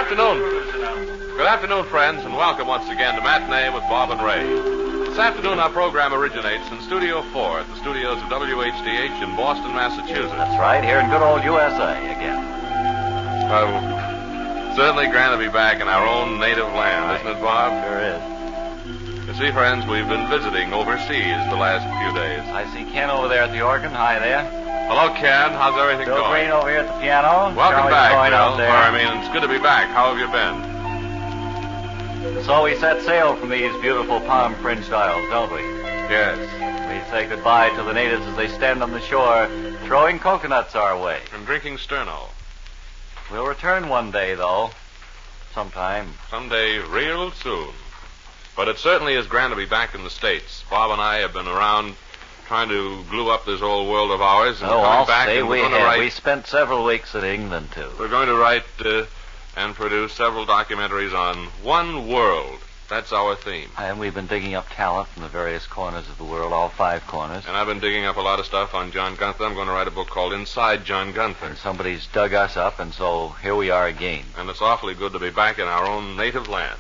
afternoon. Good afternoon, friends, and welcome once again to Matinee with Bob and Ray. This afternoon, our program originates in Studio 4 at the studios of WHDH in Boston, Massachusetts. That's right, here in good old USA again. Certainly grand to be back in our own native land, isn't it, Bob? Sure is. You see, friends, we've been visiting overseas the last few days. I see Ken over there at the organ. Hi there. Hello, Ken. How's everything Bill going? Green over here at the piano. Welcome back, Charlie's Bill. out there. Or, it's good to be back. How have you been? So we set sail from these beautiful palm-fringed isles, don't we? Yes. We say goodbye to the natives as they stand on the shore, throwing coconuts our way. And drinking sterno. We'll return one day, though. Sometime. Someday real soon. But it certainly is grand to be back in the States. Bob and I have been around trying to glue up this old world of ours. And I'll back say and we have. write, We spent several weeks in England, too. We're going to write and produce several documentaries on one world. That's our theme. And we've been digging up talent from the various corners of the world, all 5 corners. And I've been digging up a lot of stuff on John Gunther. I'm going to write a book called Inside John Gunther. And somebody's dug us up, and so here we are again. And it's awfully good to be back in our own native land.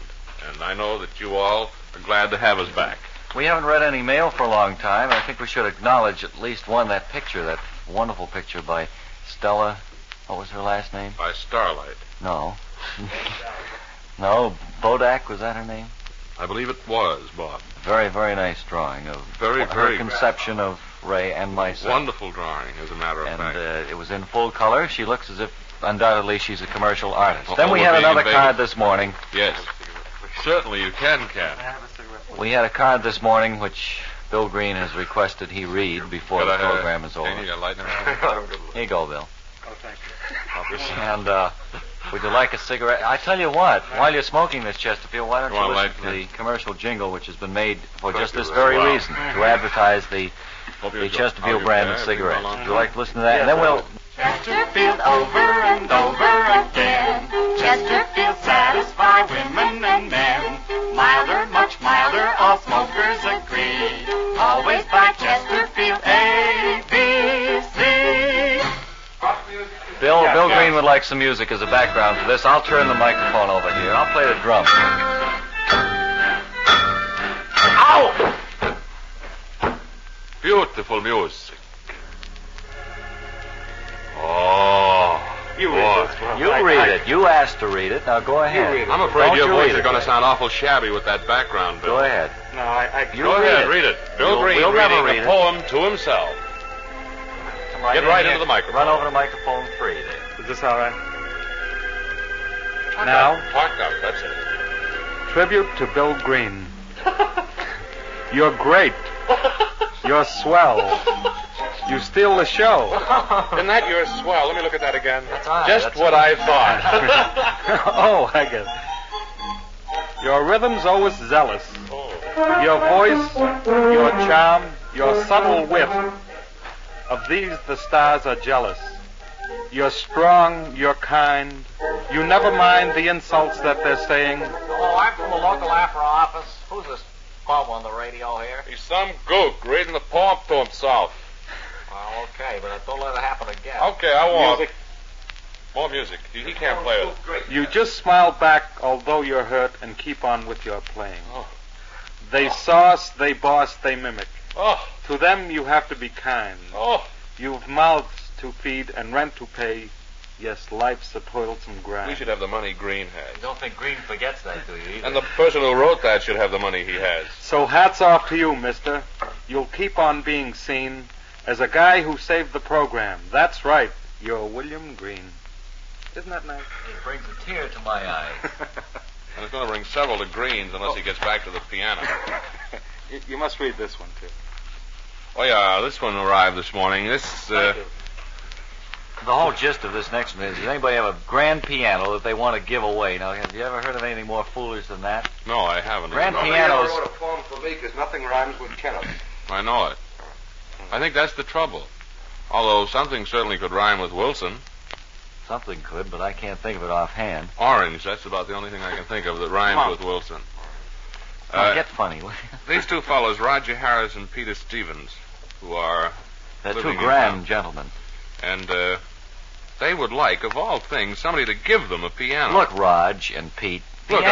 And I know that you all are glad to have us back. We haven't read any mail for a long time. I think we should acknowledge at least one, that picture, that wonderful picture by Stella. What was her last name? By Starlight. No. No, Bodak, was that her name? I believe it was, Bob. Very, very nice drawing of Very her conception of Ray and myself. Wonderful drawing, as a matter of fact. And it was in full color. She looks as if, undoubtedly, she's a commercial artist. Well, Then we had another card this morning. Yes. Certainly you can. We had a card this morning which Bill Green has requested he read before the program is over. You got light in Here you go, Bill. Oh, thank you. And would you like a cigarette? I tell you what, while you're smoking this, Chesterfield, why don't you listen to the commercial jingle which has been made for just this very reason, to advertise the Chesterfield brand of cigarette. Would you like to listen to that? And then we'll... Chesterfield over and over again. Chesterfield satisfy women and men. Milder, much milder, all smokers agree. Always buy Chesterfield ABC. Bill Green would like some music as a background for this. I'll turn the microphone over here. I'll play the drum. Ow! Beautiful music. Oh. You read this one. You read it. You asked to read it. Now go ahead. I'm afraid Don't your you voice read is it, going to Ray. sound awful shabby with that background, Bill. Go ahead. No, I Go ahead, read it. Bill Green we'll never reading read a it. poem to himself. Come on, Get in right here. into the microphone. Run over to microphone 3 there. Is this all right? Talk up, that's it. Tribute to Bill Green. You're great. You're swell. You steal the show. Isn't that your swell? Let me look at that again. That's all right. Just That's what I thought. Oh, I get it. Your rhythm's always zealous. Your voice, your charm, your subtle wit. Of these the stars are jealous. You're strong, you're kind. You never mind the insults that they're saying. Hello, I'm from the local AFRA office. Who's this bum on the radio here? He's some gook reading the poem to himself. Well, okay, but don't let it happen again. Okay, I won't. More music. He can't play it. You just smile back, although you're hurt, and keep on with your playing. They sauce, they boss, they mimic. Oh, To them you have to be kind. oh. You've mouths to feed and rent to pay. Yes, life's a toilsome grind. We should have the money Green has. I don't think Green forgets that, do you? Either? And the person who wrote that should have the money he has. So hats off to you, mister. You'll keep on being seen as a guy who saved the program. That's right. You're William Green. Isn't that nice? It brings a tear to my eye. And it's going to bring several to Green's unless he gets back to the piano. You must read this one, too. Oh, yeah, this one arrived this morning. Thank you. The whole gist of this next one is, does anybody have a grand piano that they want to give away? Now, have you ever heard of anything more foolish than that? No, I haven't. Grand Nobody pianos... ever wrote a poem for me because nothing rhymes with Kenneth. I know it. I think that's the trouble. Although something certainly could rhyme with Wilson. Something could, but I can't think of it offhand. Orange, that's about the only thing I can think of that rhymes with Wilson. Now, get funny. These two fellows, Roger Harris and Peter Stevens, who are They're two living in grand town. gentlemen. And They would like, of all things, somebody to give them a piano. Look, Raj and Pete, Look,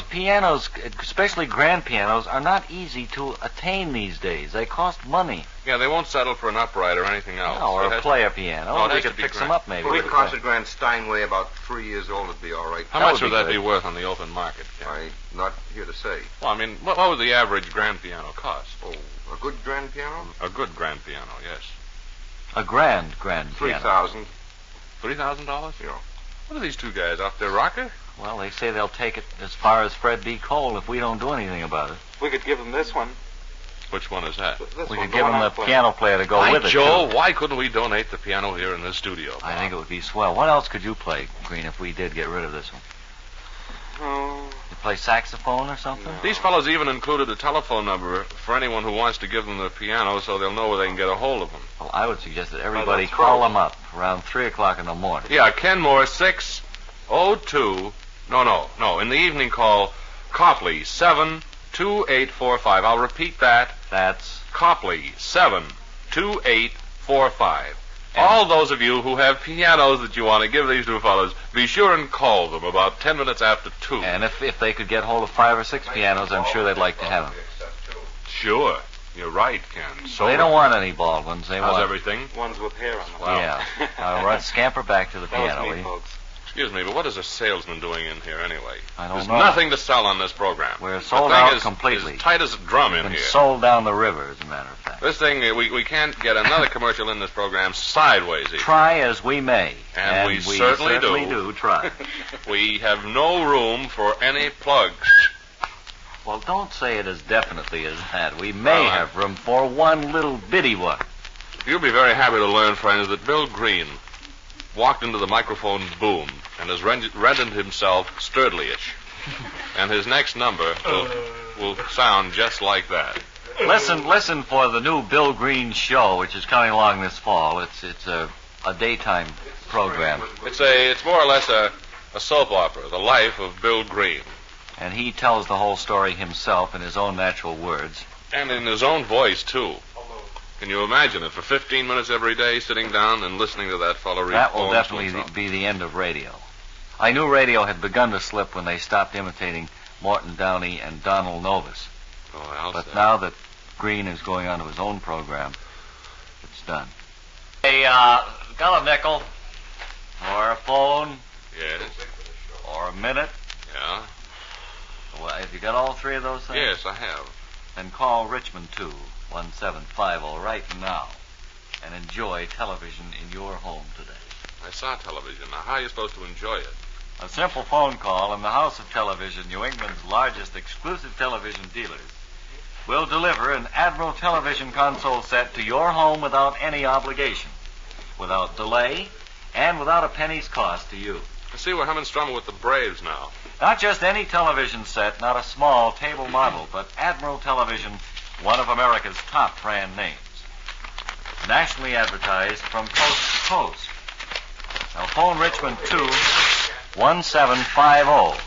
pianos, especially grand pianos, are not easy to attain these days. They cost money. Yeah, they won't settle for an upright or anything else. No, or a player piano. No, we could fix them up, maybe. Well, the concert grand Steinway, about 3 years old, would be all right. How much would that be worth on the open market, Ken? I'm not here to say. Well, I mean, what would the average grand piano cost? Oh, a good grand piano? A good grand piano, yes. A grand piano. $3,000. $3,000? Yeah. What are these two guys, off their rocker? Well, they say they'll take it as far as Fred B. Cole if we don't do anything about it. We could give them this one. Which one is that? We could give them the piano player to go with it, Joe, too. why couldn't we donate the piano here in this studio, Bob? I think it would be swell. What else could you play, Green, if we did get rid of this one? Oh. You play saxophone or something? No. These fellows even included a telephone number for anyone who wants to give them the piano so they'll know where they can get a hold of them. Well, I would suggest that everybody call them up around 3 o'clock in the morning. Yeah, Kenmore 602... No. In the evening, call Copley 72845. I'll repeat that. That's Copley 72845. All those of you who have pianos that you want to give these two fellows, be sure and call them about 10 minutes after 2. And if they could get hold of 5 or 6 pianos, I'm sure they'd like to have them. Sure. You're right, Ken. So they don't want any Baldwins. They How's want everything? Ones with hair on them. Wow. Yeah. All right, scamper back to the That was piano, will me, you? folks. Excuse me, but what is a salesman doing in here anyway? I don't There's know. nothing to sell on this program. We're The sold thing out is completely. As tight as a drum in Been here. sold down the river, as a matter of fact. This thing, we can't get another commercial in this program sideways even. Try as we may. And we certainly do try. We have no room for any plugs. Well, don't say it as definitely as that. We may Well, have room for one little bitty one. You'll be very happy to learn, friends, that Bill Green walked into the microphone boom and has rendered himself sturdily-ish. And his next number will sound just like that. Listen for the new Bill Green show, which is coming along this fall. It's a daytime program, It's more or less a soap opera, the life of Bill Green. and he tells the whole story himself in his own natural words. And in his own voice, too. Can you imagine it? For 15 minutes every day, sitting down and listening to that fellow read That will poems to definitely himself. be the end of radio. I knew radio had begun to slip when they stopped imitating Morton Downey and Donald Novus. Oh, I'll But say. now that Green is going on to his own program, it's done. Hey, got a nickel? Or a phone, Yes. or a minute. Yeah. Well, have you got all 3 of those things? Yes, I have. Then call Richmond 21750 right now and enjoy television in your home today. I saw television. Now, how are you supposed to enjoy it? A simple phone call and the House of Television, New England's largest exclusive television dealers, will deliver an Admiral television console set to your home without any obligation, without delay, and without a penny's cost to you. I see we're humming with the Braves now. Not just any television set, not a small table model, but Admiral Television, one of America's top brand names. Nationally advertised from coast to coast. Now phone Richmond 21750.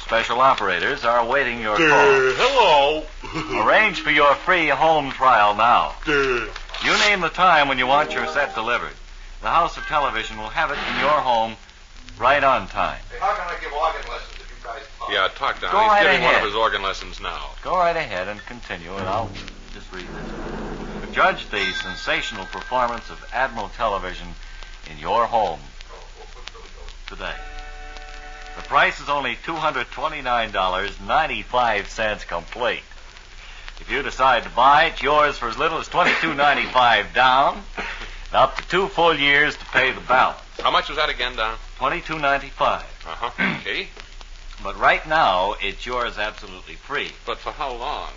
Special operators are awaiting your call. Hello. Arrange for your free home trial now. You name the time when you want your set delivered. The House of Television will have it in your home right on time. Hey, how can I give organ lessons if you guys talk? Yeah, talk down. Go He's right giving one of ahead. his organ lessons now. Go right ahead and continue, and I'll just read this. Judge the sensational performance of Admiral Television in your home today. The price is only $229.95 complete. If you decide to buy it, yours for as little as $22.95 down, and up to 2 full years to pay the balance. How much was that again, Don? $22.95. Uh-huh. Okay. But right now, it's yours absolutely free. But for how long?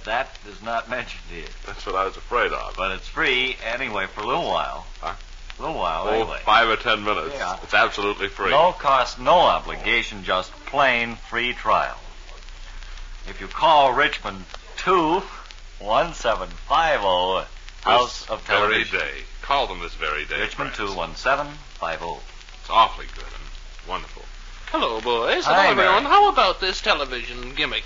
That is not mentioned here. That's what I was afraid of. But it's free anyway for a little while. Huh? A little while Oh, anyway. 5 or 10 minutes. Yeah. It's absolutely free. No cost, no obligation, just plain free trial. If you call Richmond 21750, House This of very Television. day. Call them this very day. Richmond friends. 21750. It's awfully good and wonderful. Hello, boys. Hi, Hello, everyone. Mary. How about this television gimmick?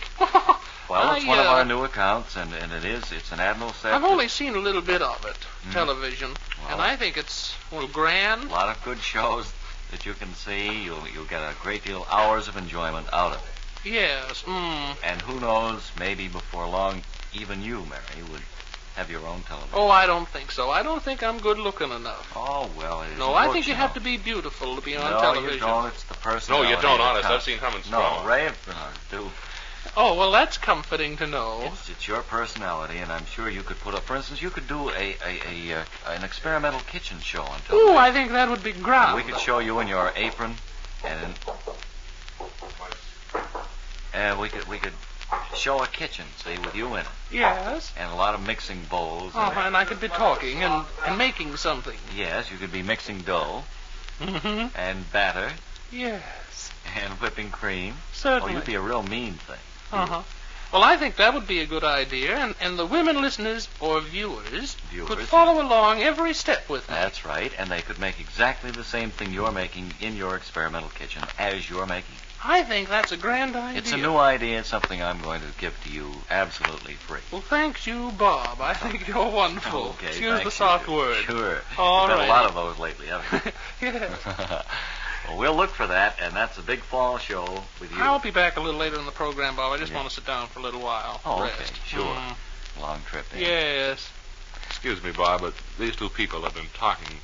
Well, it's one of our new accounts, and it's an Admiral set. I've only seen a little bit of it, television, and I think it's, grand. A lot of good shows that you can see. You'll get a great deal, hours of enjoyment out of it. Yes, And who knows, maybe before long, even you, Mary, would have your own television. Oh, I don't think so. I don't think I'm good-looking enough. Oh, well, it is. No, I think you have to be beautiful to be on television. No, you don't. It's the personality. No, you don't, honest. I've seen Herman Strong. No, Ray, do. Oh, well, that's comforting to know. It's your personality, and I'm sure you could put up. For instance, you could do an experimental kitchen show on television. Oh, I think that would be grand. We could show you in your apron, and we could show a kitchen, see, with you in it. Yes. And a lot of mixing bowls. And I could be talking and making something. Yes, you could be mixing dough. And batter. Yes. And whipping cream. Certainly. Oh, you'd be a real mean thing. Well, I think that would be a good idea, and the women listeners or viewers could follow along every step with me. That's right, and they could make exactly the same thing you're making in your experimental kitchen as you're making. I think that's a grand idea. It's a new idea. It's something I'm going to give to you absolutely free. Well, thanks you, Bob. I think you're wonderful. Okay, excuse the soft word. Sure. All You've right. had a lot of those lately, haven't you? Yes. Well, we'll look for that, and that's a big fall show with you. I'll be back a little later in the program, Bob. I just want to sit down for a little while. Oh, rest. okay, sure. Long trip, eh? Yes. Excuse me, Bob, but these two people have been talking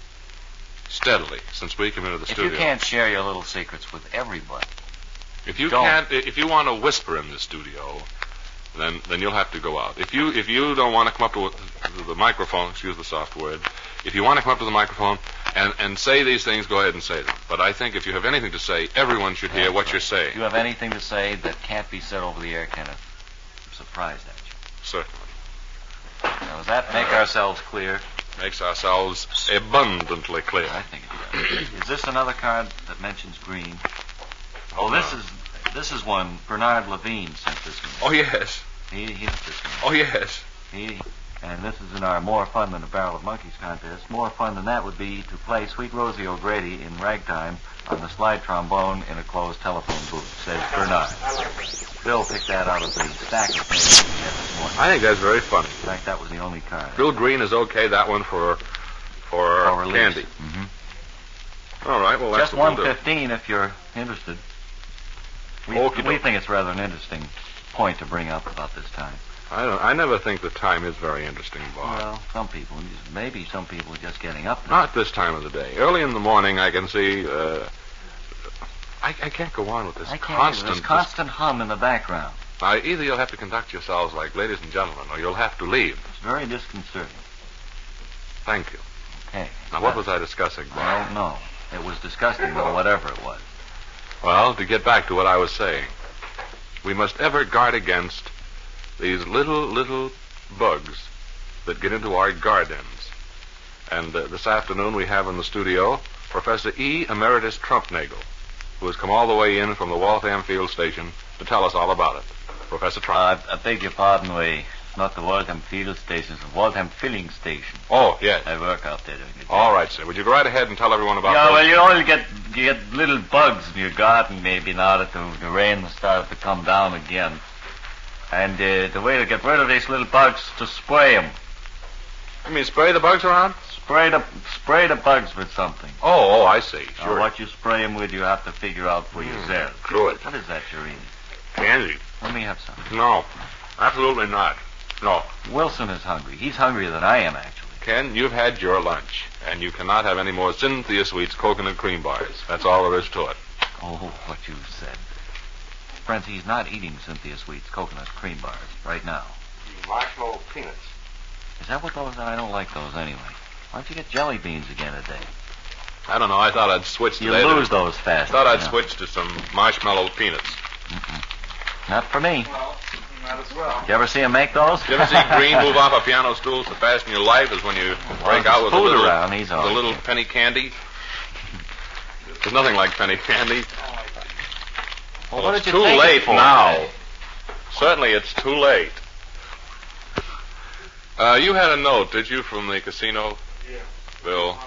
steadily since we came into the studio. If you can't share your little secrets with everybody, if you want to whisper in the studio, then you'll have to go out. If you don't want to come up to the microphone, excuse the soft word, if you want to come up to the microphone and say these things, go ahead and say them. But I think if you have anything to say, everyone should hear what you're saying. If you have anything to say that can't be said over the air, Kenneth, I'm surprised at you. Certainly. Now, does that make ourselves clear? Makes ourselves abundantly clear. I think it does. Is this another card that mentions green? Oh, this is one Bernard Levine sent this one. Oh, yes. He sent this one. Oh, yes. And this is in our More Fun Than a Barrel of Monkeys contest. More fun than that would be to play Sweet Rosie O'Grady in ragtime on the slide trombone in a closed telephone booth, says Bernard. Bill picked that out of the stack of things we had this morning. I think that's very funny. In fact, that was the only card. Bill Green is okay, that one for Candy. Mm-hmm. All right, well, that's just $1.15 if you're interested. We think it's rather an interesting point to bring up about this time. I never think the time is very interesting, Bob. Well, some people. Maybe some people are just getting up now. Not this time of the day. Early in the morning, I can see... I can't go on with this constant hum in the background. Now, either you'll have to conduct yourselves like ladies and gentlemen, or you'll have to leave. It's very disconcerting. Thank you. Okay. Now, what was I discussing, Bob? I don't know. It was disgusting, though, whatever it was. Well, to get back to what I was saying, we must ever guard against these little bugs that get into our gardens. And this afternoon we have in the studio Professor E. Emeritus Trumpnagel, who has come all the way in from the Waltham Field Station to tell us all about it. Professor Trump. I beg your pardon, it's not the Waltham Field Station, it's the Waltham Filling Station. Oh, yes. I work out there doing it. All right, sir. Would you go right ahead and tell everyone about Yeah, those? well, you only get little bugs in your garden maybe now that the rain has started to come down again. And the way to get rid of these little bugs is to spray them. You mean spray the bugs around? Spray the bugs with something. Oh, I see. Sure. Now, what you spray them with, you have to figure out for yourself. Good. What is that you're eating? Candy. Let me have some. No, absolutely not. No. Wilson is hungry. He's hungrier than I am, actually. Ken, you've had your lunch, and you cannot have any more Cynthia Sweet's coconut cream bars. That's all there is to it. Oh, what you said. Friends, he's not eating Cynthia Sweet's coconut cream bars right now. Marshmallow peanuts. Is that what those are? I don't like those anyway. Why don't you get jelly beans again today? I don't know. I thought I'd switch You today. lose those fast. I thought I'd switch to some marshmallow peanuts. Not for me. Well, not as well. Did you ever see him make those? Did you ever see Green move off a piano stool so fast in your life as when you break out with food around, he's all the little penny candy? There's nothing like penny candy. Well, what it's did you too take late it for? now. Certainly it's too late. You had a note, did you, from the casino? Yeah. Bill.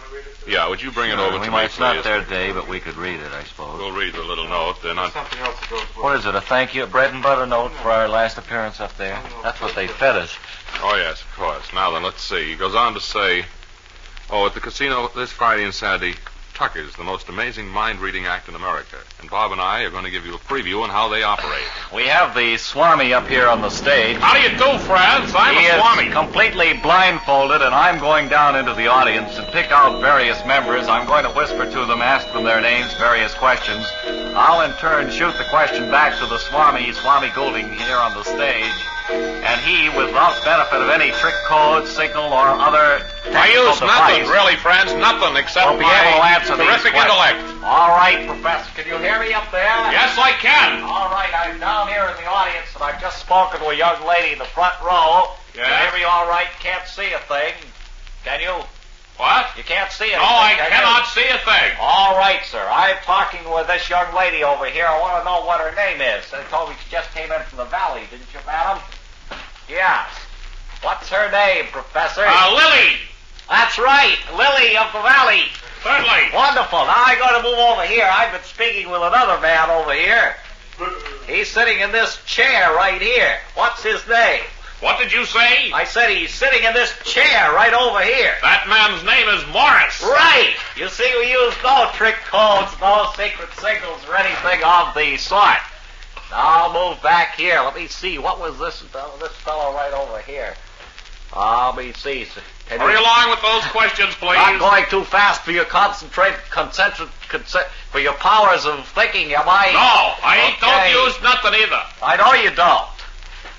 Yeah, would you bring it over to me, We might please? not their day, but we could read it, I suppose. We'll read the little note. They're not... Something else that goes with What is it, a thank you, bread and butter note for our last appearance up there? That's what they fed us. Oh, yes, of course. Now then, let's see. He goes on to say, at the casino this Friday and Saturday, Tucker's, the most amazing mind-reading act in America. And Bob and I are going to give you a preview on how they operate. We have the Swami up here on the stage. How do you do, friends? I'm He is completely blindfolded, and I'm going down into the audience and pick out various members. I'm going to whisper to them, ask them their names, various questions. I'll in turn shoot the question back to the Swami Goulding here on the stage. And he, without benefit of any trick code, signal, or other I technical use nothing, device, really, friends. Nothing except will be able to answer my these terrific questions. intellect. All right, Professor. Can you hear me up there? Yes, I can. All right, I'm down here in the audience, and I've just spoken to a young lady in the front row. Yes? Can you hear me all right? Can't see a thing. Can you? What? You can't see anything. No, I can cannot you? see a thing. All right, sir. I'm talking with this young lady over here. I want to know what her name is. They told me she just came in from the valley, didn't you, madam? Yes. What's her name, Professor? Lily. That's right, Lily of the Valley. Certainly. Wonderful. Now I'm going to move over here. I've been speaking with another man over here. He's sitting in this chair right here. What's his name? What did you say? I said he's sitting in this chair right over here. That man's name is Morris. Right. You see, we use no trick codes, no secret signals, or anything of the sort. Now I'll move back here. Let me see. What was this fellow right over here? Let me see. Hurry along with those questions, please. Not going too fast for your for your powers of thinking, am I? No, I Okay. don't use nothing either. I know you don't.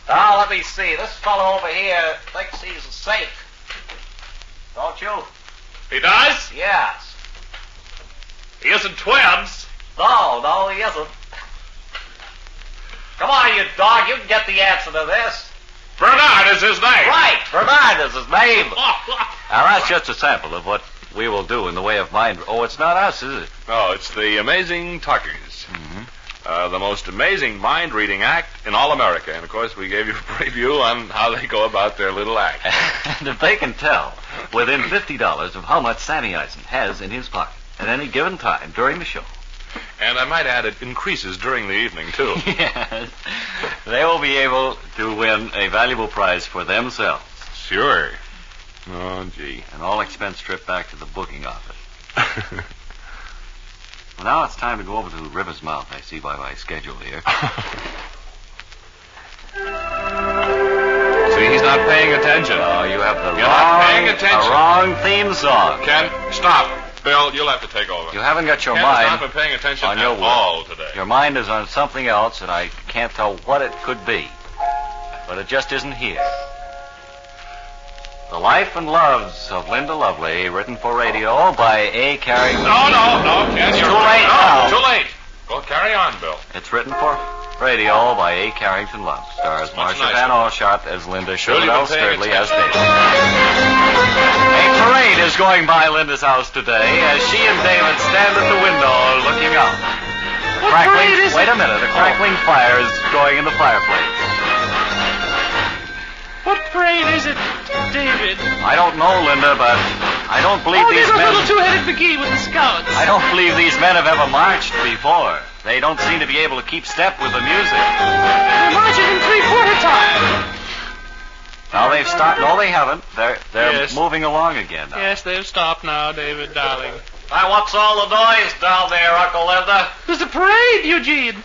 Now, let me see. This fellow over here thinks he's safe. Don't you? He does? Yes. He isn't twins. No, he isn't. Come on, you dog. You can get the answer to this. Bernard is his name. Right. Bernard is his name. Now, that's just a sample of what we will do in the way of mind. Oh, it's not us, is it? No, it's the Amazing Tuckers. The most amazing mind-reading act in all America. And, of course, we gave you a preview on how they go about their little act. And if they can tell within $50 of how much Sammy Eisen has in his pocket at any given time during the show. And I might add, it increases during the evening, too. Yes. They will be able to win a valuable prize for themselves. Sure. Oh, gee. An all-expense trip back to the booking office. Well, now it's time to go over to River's Mouth, I see by my schedule here. See, he's not paying attention. Oh, you have You're not paying attention. wrong theme song. Ken, stop. Bill, you'll have to take over. You haven't got your Ken has mind not been paying attention on at your work. all today. Your mind is on something else, and I can't tell what it could be. But it just isn't here. The Life and Loves of Linda Lovely, written for radio by A. Carrington. No, Ken, It's you're too late no, now. Too late. Well, carry on, Bill. It's written for radio by A. Carrington Love. Stars Much Marcia nicer. Van Alshot as Linda, Should have Shirley been paying Sturdley as attention. David. A parade is going by Linda's house today as she and David stand at the window looking out. What parade is Wait it? a minute. A crackling fire is going in the fireplace. What parade is it, David? I don't know, Linda, but I don't believe these there's a men... little two-headed McGee with the scouts. I don't believe these men have ever marched before. They don't seem to be able to keep step with the music. They're marching in three-quarter time. Now they've stopped. No, they haven't. They're Yes. moving along again now. Yes, they've stopped now, David, darling. Now, what's all the noise down there, Uncle Linda? There's a parade, Eugene.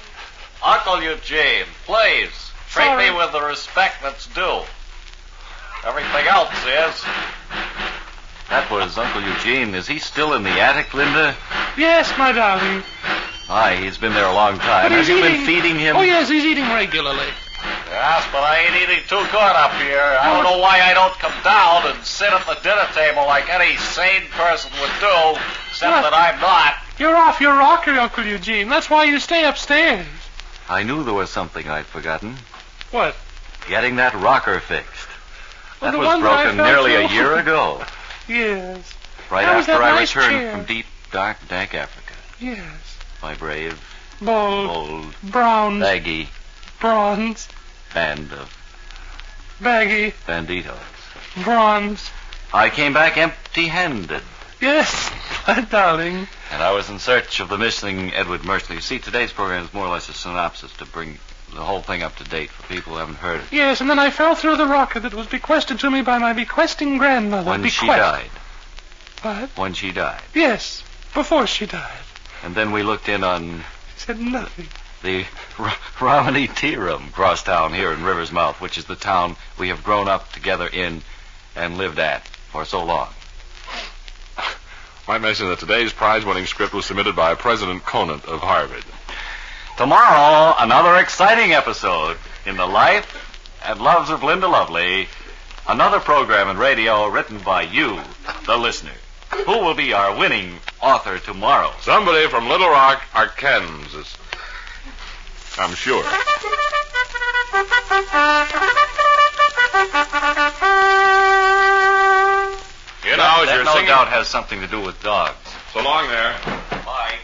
Uncle Eugene, please, treat Sorry. me with the respect that's due. Everything else is. That was Uncle Eugene. Is he still in the attic, Linda? Yes, my darling. Aye, he's been there a long time. But Have he's you eating... been feeding him? Oh, yes, he's eating regularly. Yes, but I ain't eating too good up here. I don't know why I don't come down and sit at the dinner table like any sane person would do, except What? that I'm not. You're off your rocker, Uncle Eugene. That's why you stay upstairs. I knew there was something I'd forgotten. What? Getting that rocker fixed. Well, That the was one that I broken fell nearly a through. year ago, Yes. right That was after that I nice returned chair. from deep, dark, dank Africa. Yes. My brave, Bold. old, Brown. baggy Bronze. band of Baggy. banditos. Bronze. I came back empty-handed. Yes, my darling. And I was in search of the missing Edward Mercer. You see, today's program is more or less a synopsis to bring the whole thing up to date for people who haven't heard it. Yes, and then I fell through the rocket that was bequested to me by my bequesting grandmother. When she died. What? When she died. Yes, before she died. And then we looked in on... She said nothing. The Romany Tea Room cross town here in River's Mouth, which is the town we have grown up together in and lived at for so long. Might mention that today's prize-winning script was submitted by President Conant of Harvard. Tomorrow, another exciting episode in the life and loves of Linda Lovely. Another program in radio written by you, the listener. Who will be our winning author tomorrow? Somebody from Little Rock, Arkansas. I'm sure. You know, as that you're no singing... doubt has something to do with dogs. So long there. Bye.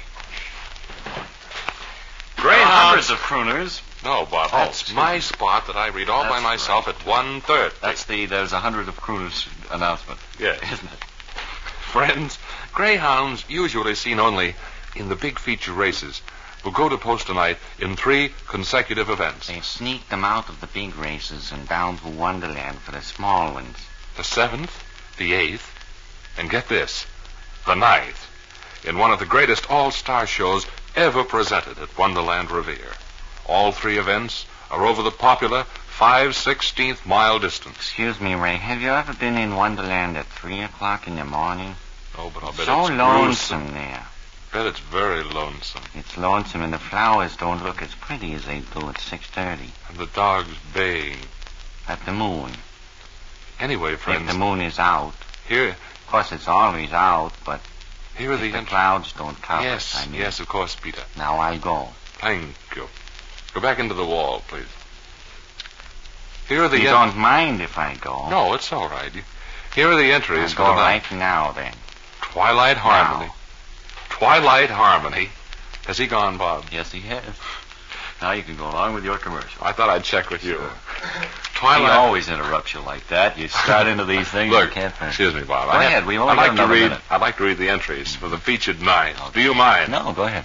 Greyhounds. Hundreds of crooners. No, Bob, that's my spot that I read all by myself at 1:30. There's 100 of crooners announcement. Yeah. Isn't it? Friends, greyhounds usually seen only in the big feature races will go to post tonight in 3 consecutive events. They sneaked them out of the big races and down to Wonderland for the small ones. The 7th, the 8th, and get this, the 9th, in one of the greatest all-star shows ever presented at Wonderland Revere. All 3 events are over the popular 5/16 mile distance. Excuse me, Ray, have you ever been in Wonderland at 3 o'clock in the morning? Oh, but I'll bet so it's lonesome gruesome. there. Bet it's very lonesome. It's lonesome, and the flowers don't look as pretty as they do at 6:30. And the dogs baying. At the moon. Anyway, friends... If the moon is out. Here... Of course, it's always out, but... Here are the clouds don't cover Yes, it, I mean. yes, of course, Peter. Now I go. Thank you. Go back into the wall, please. Here are the... You don't mind if I go? No, it's all right. Here are the entries I'll go right now, then. Twilight Harmony. Now. Twilight Harmony. Has he gone, Bob? Yes, he has. Now you can go along with your commercial. I thought I'd check with you. Twilight. He always interrupts you like that. You start into these things Look, you can't finish. Excuse me, Bob. Go ahead. We only got another minute. I'd like to read the entries for the featured night. Okay. Do you mind? No, go ahead.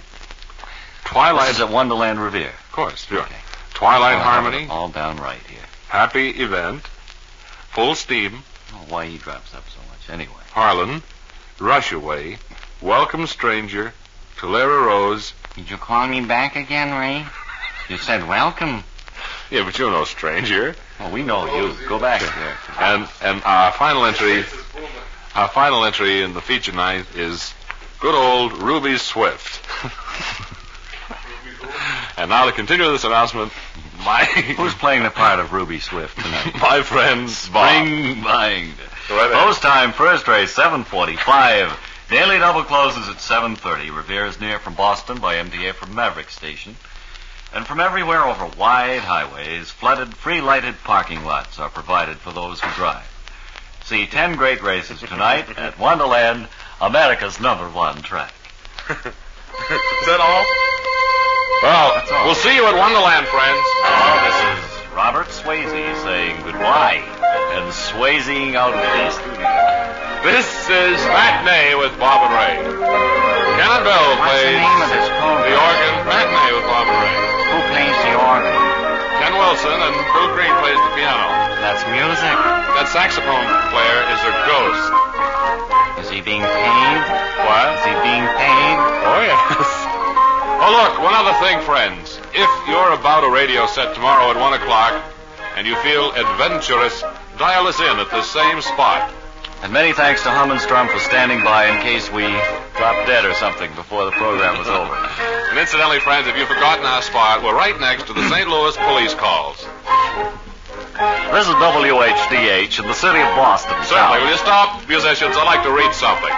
Twilight. This is at Wonderland Revere. Of course, sure. Okay. Twilight Harmony. All down right here. Happy Event. Full Steam. Oh, why he drops up so much anyway. Harlan. Rushaway. Welcome Stranger. Tulare Rose. Did you call me back again, Ray? You said welcome. Yeah, but you're no stranger. Oh, we know you. Go back there. And our final entry in the feature night is good old Ruby Swift. And now to continue this announcement, who's playing the part of Ruby Swift tonight? My friend Spring Bind. Right Post time, first race, 7:45. Daily double closes at 7:30. Revere is near from Boston by MTA from Maverick Station. And from everywhere over wide highways, flooded, free-lighted parking lots are provided for those who drive. See 10 great races tonight at Wonderland, America's #1 track. Is that all? Well, we'll see you at Wonderland, friends. This is Robert Swayze saying goodbye and swayzing out of the studio. This is Matinee with Bob and Ray. Ken Bell plays the organ. Matinee with Bob and Ray. Who plays the organ? Ken Wilson and Bill Green plays the piano. That's music. That saxophone player is a ghost. Is he being paid? What? Is he being paid? Oh, yes. Oh, look, one other thing, friends. If you're about a radio set tomorrow at 1 o'clock and you feel adventurous, dial us in at the same spot. And many thanks to Hummenstrom for standing by in case we dropped dead or something before the program was over. And incidentally, friends, if you've forgotten our spot, we're right next to the St. Louis police calls. This is WHDH in the city of Boston. Certainly. Will you stop, musicians? I'd like to read something.